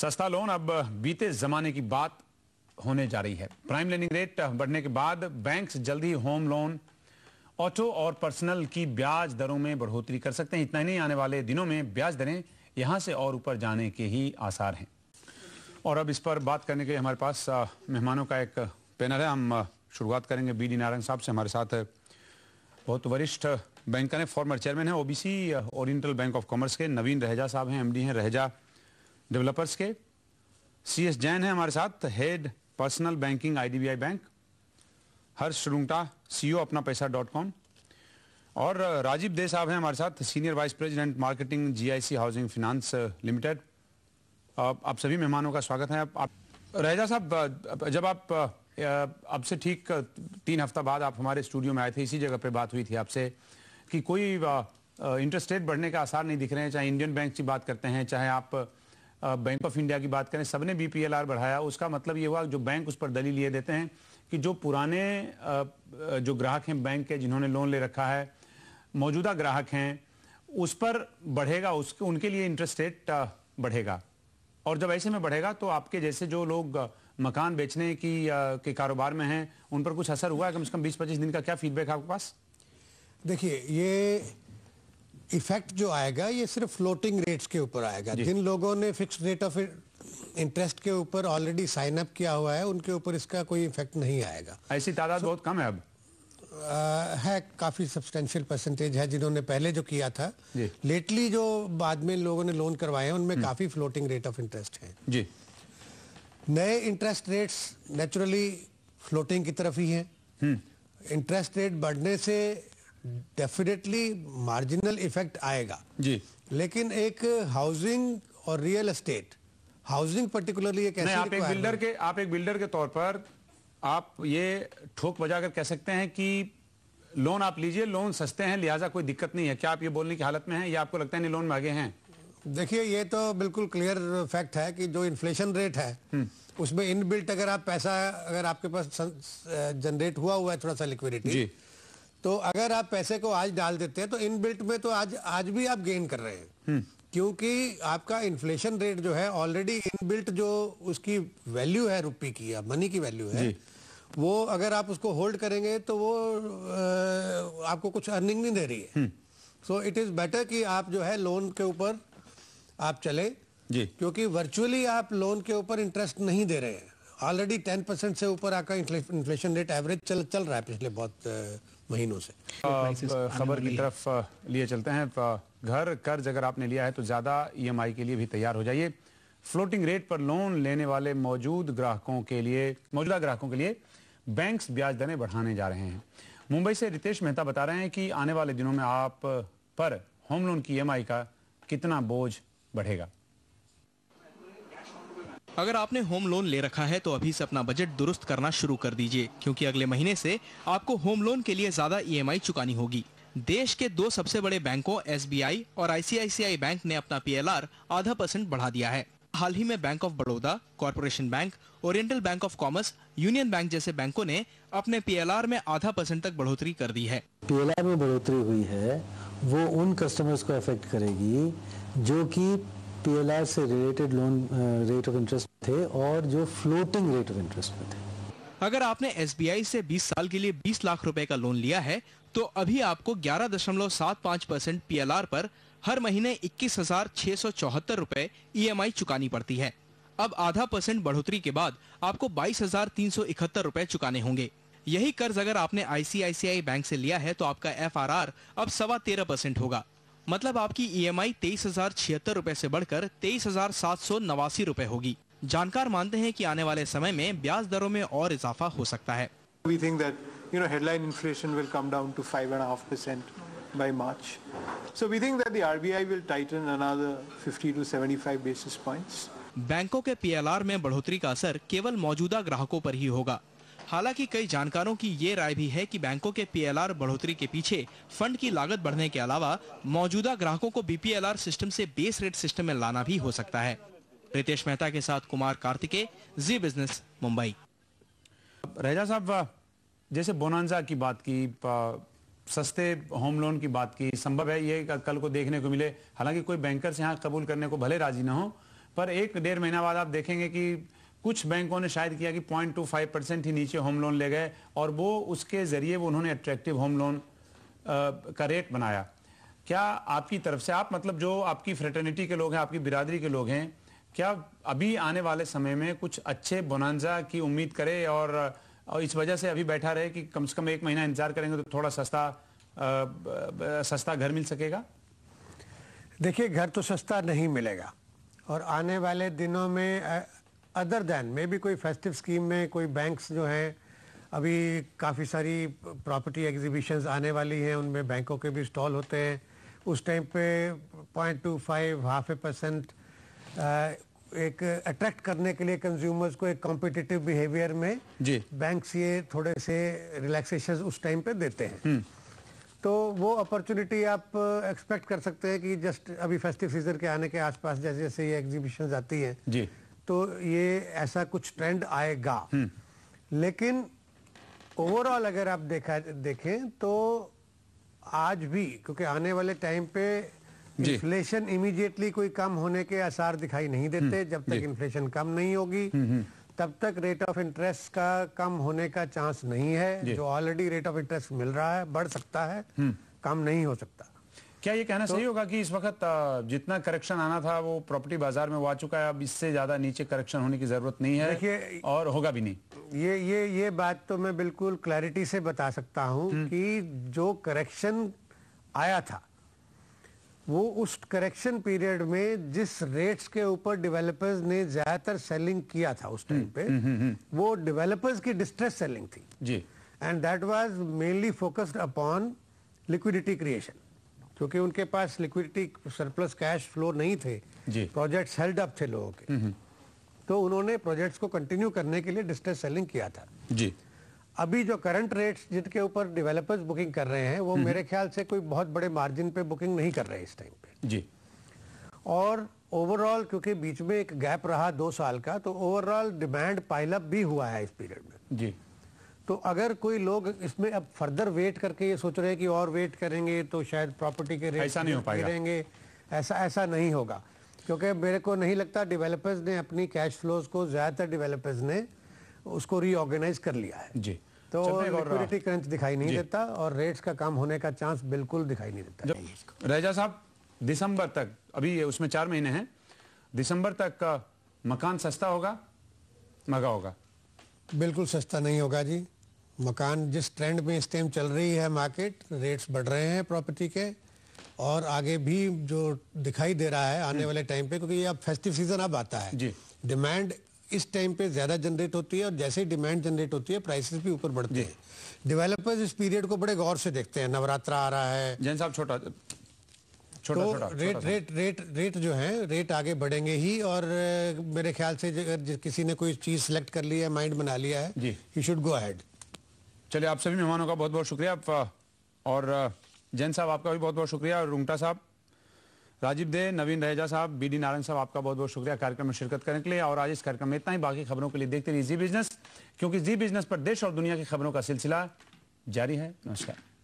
सस्ता लोन अब बीते जमाने की बात होने जा रही है। प्राइम लेंडिंग रेट बढ़ने के बाद बैंक्स जल्द ही होम लोन, ऑटो और पर्सनल की ब्याज दरों में बढ़ोतरी कर सकते हैं। इतना ही नहीं, आने वाले दिनों में ब्याज दरें यहां से और ऊपर जाने के ही आसार हैं। और अब इस पर बात करने के लिए हमारे पास मेहमानों का एक पैनल है। हम शुरुआत करेंगे बी.डी. नारायण साहब से। हमारे साथ बहुत वरिष्ठ बैंकर हैं, फॉर्मर चेयरमैन हैं OBC oriental bank of commerce के नवीन रहेजा साहब हैं, एमडी हैं रहेजा डेवलपर्स के। CS जैन है हमारे साथ, head personal banking IDBI bank. Harsh Rungta CEO Apna पैसा.com। और राजीव दे साहब हैं हमारे साथ, senior vice president marketing GIC housing finance limited. आप सभी मेहमानों का स्वागत है। आप रहेजा साहब, जब आप अब से ठीक 3 हफ्ता बाद आप हमारे स्टूडियो में आए थे, इसी जगह पे बात हुई थी आपसे कि कोई इंटरेस्ट रेट बढ़ने का आसार नहीं दिख रहे हैं। चाहे इंडियन बैंक की बात करते हैं, चाहे आप बैंक ऑफ इंडिया की बात करें, सबने BPLR बढ़ाया। उसका मतलब ये हुआ जो बैंक उस पर दलील ये देते हैं कि जो पुराने जो ग्राहक हैं बैंक के, जिन्होंने लोन ले रखा है, मौजूदा ग्राहक हैं, उस पर बढ़ेगा, उनके लिए इंटरेस्ट रेट बढ़ेगा। और जब ऐसे में बढ़ेगा तो आपके जैसे जो लोग मकान बेचने के कारोबार में हैं, उन पर कुछ असर हुआ है? कम से कम 20-25 दिन का क्या फीडबैक है आपके पास? देखिए, ये इफेक्ट जो आएगा ये सिर्फ फ्लोटिंग रेट्स के ऊपर आएगा। जिन लोगों ने फिक्स्ड रेट ऑफ इंटरेस्ट के ऊपर ऑलरेडी साइन अप किया हुआ है, उनके ऊपर इसका कोई इफेक्ट नहीं आएगा। ऐसी तादाद बहुत कम है अब। है, काफी सब्सटेंशियल परसेंटेज है जिन्होंने पहले जो किया था। लेटली जो बाद में लोगों ने लोन करवाए हैं, उनमें काफी फ्लोटिंग रेट ऑफ इंटरेस्ट है जी। नए इंटरेस्ट रेट्स नेचुरली फ्लोटिंग की तरफ ही हैं। इंटरेस्ट रेट बढ़ने से डेफिनेटली मार्जिनल इफेक्ट आएगा जी। लेकिन एक हाउसिंग और रियल एस्टेट, हाउसिंग पर्टिकुलरली एक ऐसी आप एक बिल्डर के तौर पर आप ये ठोक बजाकर कह सकते हैं कि लोन आप लीजिए, लोन सस्ते हैं, लिहाजा कोई दिक्कत नहीं है। क्या आप ये बोलने की हालत में हैं या आपको लगता है नहीं लोन महंगे हैं? देखिए, ये तो बिल्कुल क्लियर फैक्ट है कि जो इन्फ्लेशन रेट है उसमें इनबिल्ट अगर आप पैसा, अगर आपके पास जनरेट हुआ है थोड़ा सा लिक्विडिटी, तो अगर आप पैसे को आज डाल देते हैं तो इनबिल्ट में तो आज भी आप गेन कर रहे हैं, क्योंकि आपका इन्फ्लेशन रेट जो है ऑलरेडी इनबिल्ट जो उसकी वैल्यू है रुपये की या मनी की वैल्यू है, वो अगर आप उसको होल्ड करेंगे तो वो आपको कुछ अर्निंग नहीं दे रही है। सो इट इज बेटर कि आप जो है लोन के ऊपर आप चले जी, क्योंकि वर्चुअली आप लोन के ऊपर इंटरेस्ट नहीं दे रहे हैं। ऑलरेडी 10% से ऊपर आपका इन्फ्लेशन रेट एवरेज चल रहा है पिछले बहुत महीनों से। खबर की तरफ लिए चलते हैं। घर कर्ज अगर आपने लिया है तो ज्यादा EMI के लिए भी तैयार हो जाइए। फ्लोटिंग रेट पर लोन लेने वाले मौजूदा ग्राहकों के लिए बैंक्स ब्याज दरें बढ़ाने जा रहे हैं। मुंबई से रितेश मेहता बता रहे हैं कि आने वाले दिनों में आप पर होम लोन की EMI का कितना बोझ बढ़ेगा। अगर आपने होम लोन ले रखा है तो अभी से अपना बजट दुरुस्त करना शुरू कर दीजिए, क्योंकि अगले महीने से आपको होम लोन के लिए ज्यादा EMI चुकानी होगी। देश के 2 सबसे बड़े बैंकों SBI और ICICI बैंक ने अपना PLR % बढ़ा दिया है। हाल ही में bank of Baroda, corporation bank, oriental bank of commerce, union bank जैसे बैंकों ने अपने PLR में % तक बढ़ोतरी कर दी है। PLR में बढ़ोतरी हुई है वो उन कस्टमर्स को अफेक्ट करेगी जो कि PLR से related loan rate of interest थे और जो फ्लोटिंग रेट ऑफ इंटरेस्ट में थे। अगर आपने SBI से 20 साल के लिए 20 लाख रुपए का लोन लिया है तो अभी आपको 11.75% PLR पर हर महीने 21,674 रुपए EMI चुकानी पड़ती है। अब % बढ़ोतरी के बाद आपको 22,371 रुपए चुकाने होंगे। यही कर्ज अगर आपने ICICI बैंक से लिया है तो आपका FRR अब 13.25% होगा। मतलब आपकी EMI 23,076 रुपए से बढ़कर 23,789 रुपए होगी। जानकार मानते हैं कि आने वाले समय में ब्याज दरों में और इजाफा हो सकता है। We think that headline inflation will come down to 5.5% by March. So we think that the RBI will tighten another 50 to 75 basis points. बैंकों के PLR में बढ़ोतरी का असर केवल मौजूदा ग्राहकों पर ही होगा। हालांकि कई जानकारों की ये राय भी है कि बैंकों के PLR बढ़ोतरी के पीछे फंड की लागत बढ़ने के अलावा मौजूदा ग्राहकों को BPLR सिस्टम से बेस रेट सिस्टम में लाना भी हो सकता है। रितेश मेहता के साथ कुमार कार्तिकेय, जी बिजनेस, मुंबई। रहेजा साहब, जैसे बोनांजा की बात की, सस्ते होम लोन की बात की, संभव है ये कल को देखने को मिले। हालांकि कोई बैंकर्स यहाँ कबूल करने को भले राजी ना हो, पर 1-1.5 महीना बाद आप देखेंगे कि कुछ बैंकों ने शायद किया कि 0.25% ही नीचे होम लोन ले गए और वो उसके जरिए वो उन्होंने अट्रैक्टिव होम लोन का रेट बनाया। क्या आपकी तरफ से, आप मतलब जो आपकी फ्रेटर्निटी के लोग हैं, आपकी बिरादरी के लोग हैं, क्या अभी आने वाले समय में कुछ अच्छे बोनांजा की उम्मीद करें और इस वजह से अभी बैठा रहे कि कम से कम 1 महीना इंतजार करेंगे तो थोड़ा सस्ता घर मिल सकेगा? देखिए, घर तो सस्ता नहीं मिलेगा और आने वाले दिनों में अदर दैन मे भी कोई फेस्टिव स्कीम में कोई बैंक्स जो हैं, अभी काफ़ी सारी प्रॉपर्टी एग्जीबिशंस आने वाली हैं, उनमें बैंकों के भी स्टॉल होते हैं। उस टाइम पे 0.25 0.5% एक अट्रैक्ट करने के लिए कंज्यूमर्स को एक कॉम्पिटिटिव बिहेवियर में जी बैंक्स ये थोड़े से रिलैक्सेशन उस टाइम पे देते हैं। तो वो अपॉर्चुनिटी आप एक्सपेक्ट कर सकते हैं कि जस्ट अभी फेस्टिव सीजन के आने के आसपास जैसे जैसे ये एग्जीबिशंस आती हैं जी, तो ये ऐसा कुछ ट्रेंड आएगा। लेकिन ओवरऑल अगर आप देखें तो आज भी, क्योंकि आने वाले टाइम पे इन्फ्लेशन इमीडिएटली कोई कम होने के आसार दिखाई नहीं देते। जब तक इन्फ्लेशन कम नहीं होगी तब तक रेट ऑफ इंटरेस्ट का कम होने का चांस नहीं है। जो ऑलरेडी रेट ऑफ इंटरेस्ट मिल रहा है बढ़ सकता है, कम नहीं हो सकता। क्या ये कहना सही होगा कि इस वक्त जितना करेक्शन आना था वो प्रॉपर्टी बाजार में वो आ चुका है, अब इससे ज्यादा नीचे करेक्शन होने की जरूरत नहीं है? देखिए, और होगा भी नहीं। ये बात तो मैं बिल्कुल क्लैरिटी से बता सकता हूं कि जो करेक्शन आया था वो उस करेक्शन पीरियड में जिस रेट्स के ऊपर डेवलपर्स ने ज्यादातर सेलिंग किया था उस टाइम पे, वो डेवलपर्स की डिस्ट्रेस सेलिंग थी जी, and that was mainly focused upon liquidity creation, क्योंकि उनके पास लिक्विडिटी सरप्लस कैश फ्लो नहीं थे जी, प्रोजेक्ट्स हेल्ड अप थे लोगों के, तो उन्होंने प्रोजेक्ट्स को कंटिन्यू करने के लिए डिस्ट्रेस सेलिंग किया था जी। अभी जो करंट रेट्स जिनके ऊपर डेवलपर्स बुकिंग कर रहे हैं वो मेरे ख्याल से कोई बहुत बड़े मार्जिन पे बुकिंग नहीं कर रहे हैं इस टाइम पे जी। और ओवरऑल क्योंकि बीच में एक गैप रहा 2 साल का, तो ओवरऑल डिमांड पाइल अप भी हुआ है इस पीरियड में जी। तो अगर कोई लोग इसमें अब फर्दर वेट करके ये सोच रहे हैं कि और वेट करेंगे तो शायद प्रॉपर्टी के रेट ऐसा नहीं हो पाएगा, गिरेंगे, ऐसा नहीं होगा, क्योंकि मेरे को नहीं लगता डेवलपर्स ने अपनी कैश फ्लोज को, ज्यादातर डेवलपर्स ने उसको रीऑर्गेनाइज कर लिया है जी। तो लिक्विडिटी क्रंच दिखाई नहीं देता और रेट्स का कम होने का चांस बिल्कुल दिखाई नहीं देता। रैजा साहब, दिसंबर तक, अभी उसमें 4 महीने हैं, दिसंबर तक मकान सस्ता होगा, महंगा होगा? बिल्कुल सस्ता नहीं होगा जी। मकान जिस ट्रेंड में इस टाइम चल रही है मार्केट, रेट्स बढ़ रहे हैं प्रॉपर्टी के और आगे भी जो दिखाई दे रहा है आने वाले टाइम पे, क्योंकि अब फेस्टिव सीजन अब आता है जी, डिमांड इस टाइम पे ज्यादा जनरेट होती है और जैसे ही डिमांड जनरेट होती है प्राइसेस भी ऊपर बढ़ते हैं। डेवलपर्स इस पीरियड को बड़े गौर से देखते हैं, नवरात्रा आ रहा है, जैन साहब छोटा रेट जो है रेट आगे बढ़ेंगे ही और मेरे ख्याल से अगर किसी ने कोई चीज सिलेक्ट कर लिया है, माइंड बना लिया है, ही शुड गो अहेड। चलिए, आप सभी मेहमानों का बहुत बहुत शुक्रिया और जैन साहब आपका भी बहुत बहुत शुक्रिया, और रुंगटा साहब, राजीव दे, नवीन रहेजा साहब, बीडी नारंग साहब, आपका बहुत बहुत शुक्रिया कार्यक्रम में शिरकत करने के लिए। और आज इस कार्यक्रम में इतना ही। बाकी खबरों के लिए देखते रहिए जी बिजनेस, क्योंकि जी बिजनेस पर देश और दुनिया की खबरों का सिलसिला जारी है। नमस्कार।